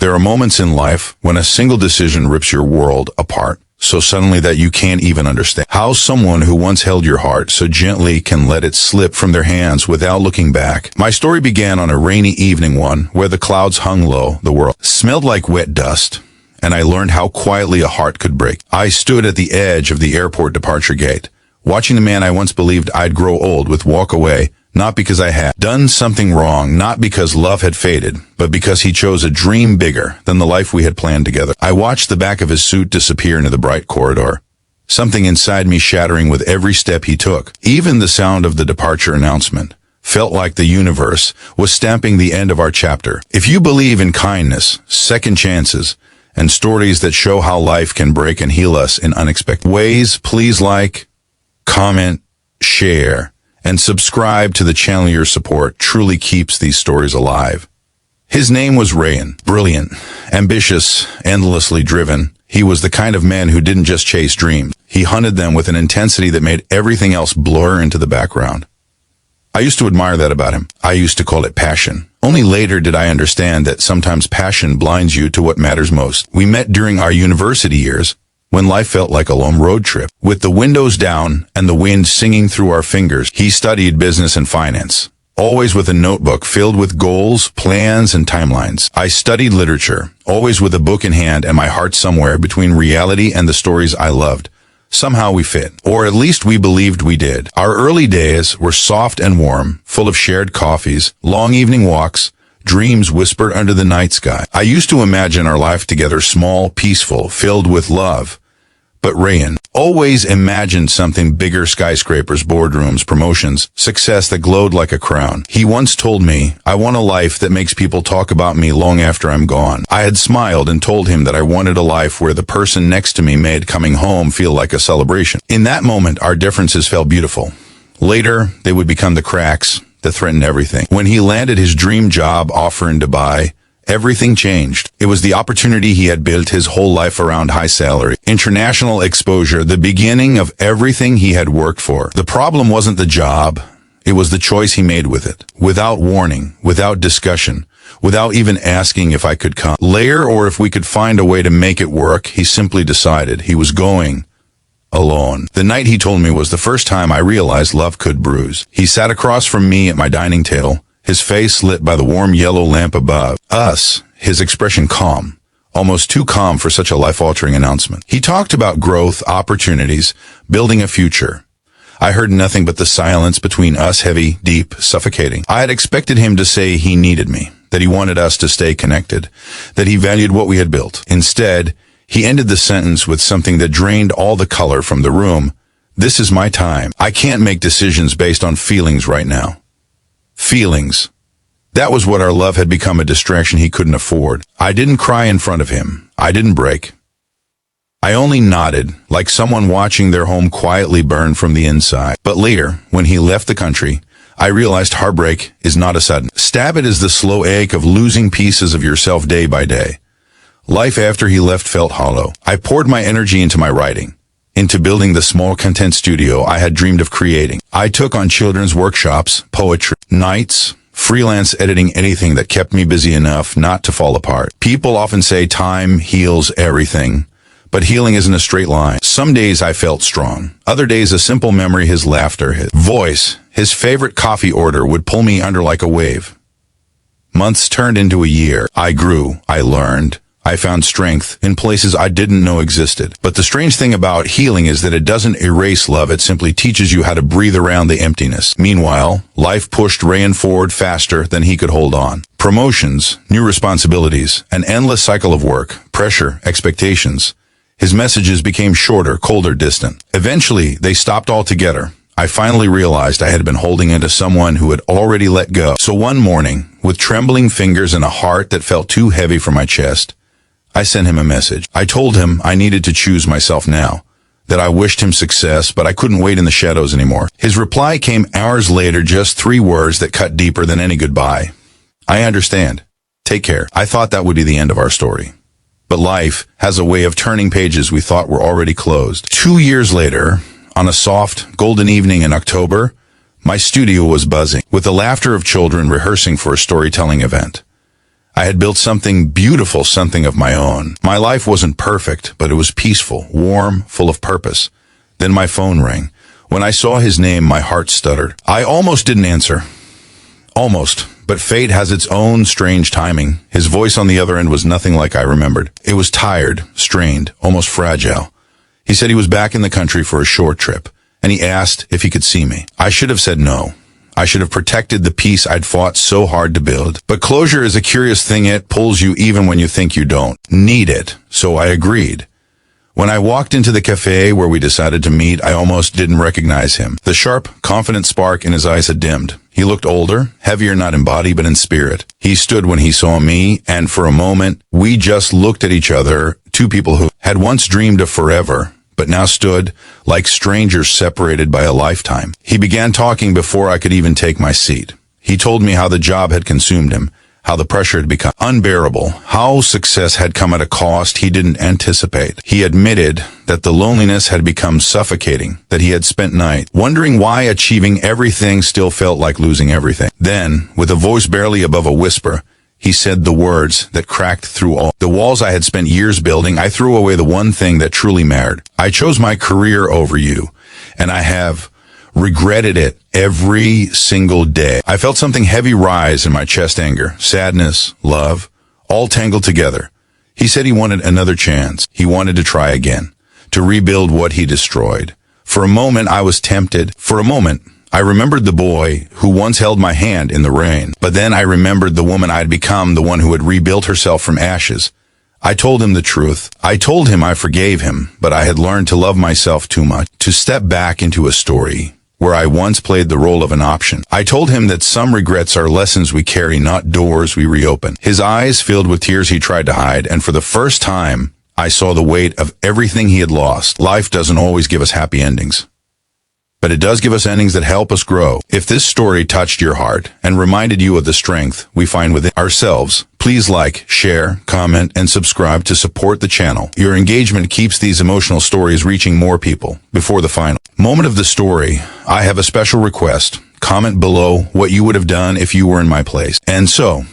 There are moments in life when a single decision rips your world apart, so suddenly that you can't even understand how someone who once held your heart so gently can let it slip from their hands without looking back. My story began on a rainy evening one where the clouds hung low, the world smelled like wet dust, and I learned how quietly a heart could break. I stood at the edge of the airport departure gate, watching the man I once believed I'd grow old with walk away, not because I had done something wrong, not because love had faded, but because he chose a dream bigger than the life we had planned together. I watched the back of his suit disappear into the bright corridor, something inside me shattering with every step he took. Even the sound of the departure announcement felt like the universe was stamping the end of our chapter. If you believe in kindness, second chances, and stories that show how life can break and heal us in unexpected ways, please like, comment, share, and subscribe to the channel. Your support truly keeps these stories alive. His name was Ryan. Brilliant, ambitious, endlessly driven. He was the kind of man who didn't just chase dreams. He hunted them with an intensity that made everything else blur into the background. I used to admire that about him. I used to call it passion. Only later did I understand that sometimes passion blinds you to what matters most. We met during our university years, when life felt like a long road trip. With the windows down and the wind singing through our fingers, he studied business and finance, always with a notebook filled with goals, plans, and timelines. I studied literature, always with a book in hand and my heart somewhere between reality and the stories I loved. Somehow we fit, or at least we believed we did. Our early days were soft and warm, full of shared coffees, long evening walks, dreams whispered under the night sky. I used to imagine our life together small, peaceful, filled with love. But Ryan always imagined something bigger: skyscrapers, boardrooms, promotions, success that glowed like a crown. He once told me, "I want a life that makes people talk about me long after I'm gone." I had smiled and told him that I wanted a life where the person next to me made coming home feel like a celebration. In that moment, our differences felt beautiful. Later, they would become the cracks that threatened everything. When he landed his dream job offer in Dubai, everything changed. It was the opportunity he had built his whole life around: high salary, international exposure, the beginning of everything he had worked for. The problem wasn't the job, it was the choice he made with it. Without warning, without discussion, without even asking if I could come later or if we could find a way to make it work, he simply decided he was going alone. The night he told me was the first time I realized love could bruise. He sat across from me at my dining table, his face lit by the warm yellow lamp above us, his expression calm, almost too calm for such a life-altering announcement. He talked about growth, opportunities, building a future. I heard nothing but the silence between us, heavy, deep, suffocating. I had expected him to say he needed me, that he wanted us to stay connected, that he valued what we had built. Instead, he ended the sentence with something that drained all the color from the room. "This is my time. I can't make decisions based on feelings right now." Feelings. That was what our love had become, a distraction he couldn't afford. I didn't cry in front of him. I didn't break. I only nodded, like someone watching their home quietly burn from the inside. But later, when he left the country, I realized heartbreak is not a sudden stab. It is the slow ache of losing pieces of yourself day by day. Life after he left felt hollow. I poured my energy into my writing, into building the small content studio I had dreamed of creating. I took on children's workshops, poetry, nights, freelance editing, anything that kept me busy enough not to fall apart. People often say time heals everything, but healing isn't a straight line. Some days I felt strong. Other days a simple memory, his laughter, his voice, his favorite coffee order would pull me under like a wave. Months turned into a year. I grew, I learned. I found strength in places I didn't know existed. But the strange thing about healing is that it doesn't erase love, it simply teaches you how to breathe around the emptiness. Meanwhile, life pushed Ryan forward faster than he could hold on. Promotions, new responsibilities, an endless cycle of work, pressure, expectations. His messages became shorter, colder, distant. Eventually, they stopped altogether. I finally realized I had been holding into someone who had already let go. So one morning, with trembling fingers and a heart that felt too heavy for my chest, I sent him a message. I told him I needed to choose myself now, that I wished him success, but I couldn't wait in the shadows anymore. His reply came hours later, just 3 words that cut deeper than any goodbye. "I understand. Take care." I thought that would be the end of our story. But life has a way of turning pages we thought were already closed. 2 years later, on a soft, golden evening in October, my studio was buzzing with the laughter of children rehearsing for a storytelling event. I had built something beautiful, something of my own. My life wasn't perfect, but it was peaceful, warm, full of purpose. Then my phone rang. When I saw his name, my heart stuttered. I almost didn't answer. Almost. But fate has its own strange timing. His voice on the other end was nothing like I remembered. It was tired, strained, almost fragile. He said he was back in the country for a short trip, and he asked if he could see me. I should have said no. I should have protected the peace I'd fought so hard to build. But closure is a curious thing. It pulls you even when you think you don't need it. So I agreed. When I walked into the cafe where we decided to meet, I almost didn't recognize him. The sharp, confident spark in his eyes had dimmed. He looked older, heavier not in body but in spirit. He stood when he saw me, and for a moment, we just looked at each other, two people who had once dreamed of forever, but now stood like strangers separated by a lifetime. He began talking before I could even take my seat. He told me how the job had consumed him, how the pressure had become unbearable, how success had come at a cost he didn't anticipate. He admitted that the loneliness had become suffocating, that he had spent nights wondering why achieving everything still felt like losing everything. Then, with a voice barely above a whisper, he said the words that cracked through all the walls I had spent years building. I threw away the one thing that truly mattered. I chose my career over you, and I have regretted it every single day. I felt something heavy rise in my chest, anger, sadness, love, all tangled together. He said he wanted another chance. He wanted to try again, to rebuild what he destroyed. For a moment, I was tempted. For a moment, I remembered the boy who once held my hand in the rain. But then I remembered the woman I had become, the one who had rebuilt herself from ashes. I told him the truth. I told him I forgave him, but I had learned to love myself too much to step back into a story where I once played the role of an option. I told him that some regrets are lessons we carry, not doors we reopen. His eyes filled with tears he tried to hide, and for the first time, I saw the weight of everything he had lost. Life doesn't always give us happy endings, but it does give us endings that help us grow. If this story touched your heart and reminded you of the strength we find within ourselves, please like, share, comment, and subscribe to support the channel. Your engagement keeps these emotional stories reaching more people. Before the final moment of the story, I have a special request. Comment below what you would have done if you were in my place. And so,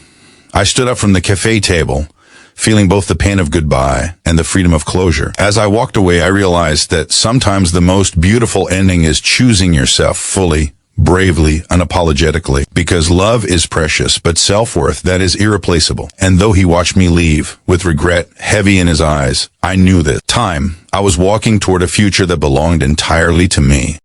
I stood up from the cafe table, feeling both the pain of goodbye and the freedom of closure. As I walked away, I realized that sometimes the most beautiful ending is choosing yourself fully, bravely, unapologetically, because love is precious, but self-worth, that is irreplaceable. And though he watched me leave, with regret heavy in his eyes, I knew that time I was walking toward a future that belonged entirely to me.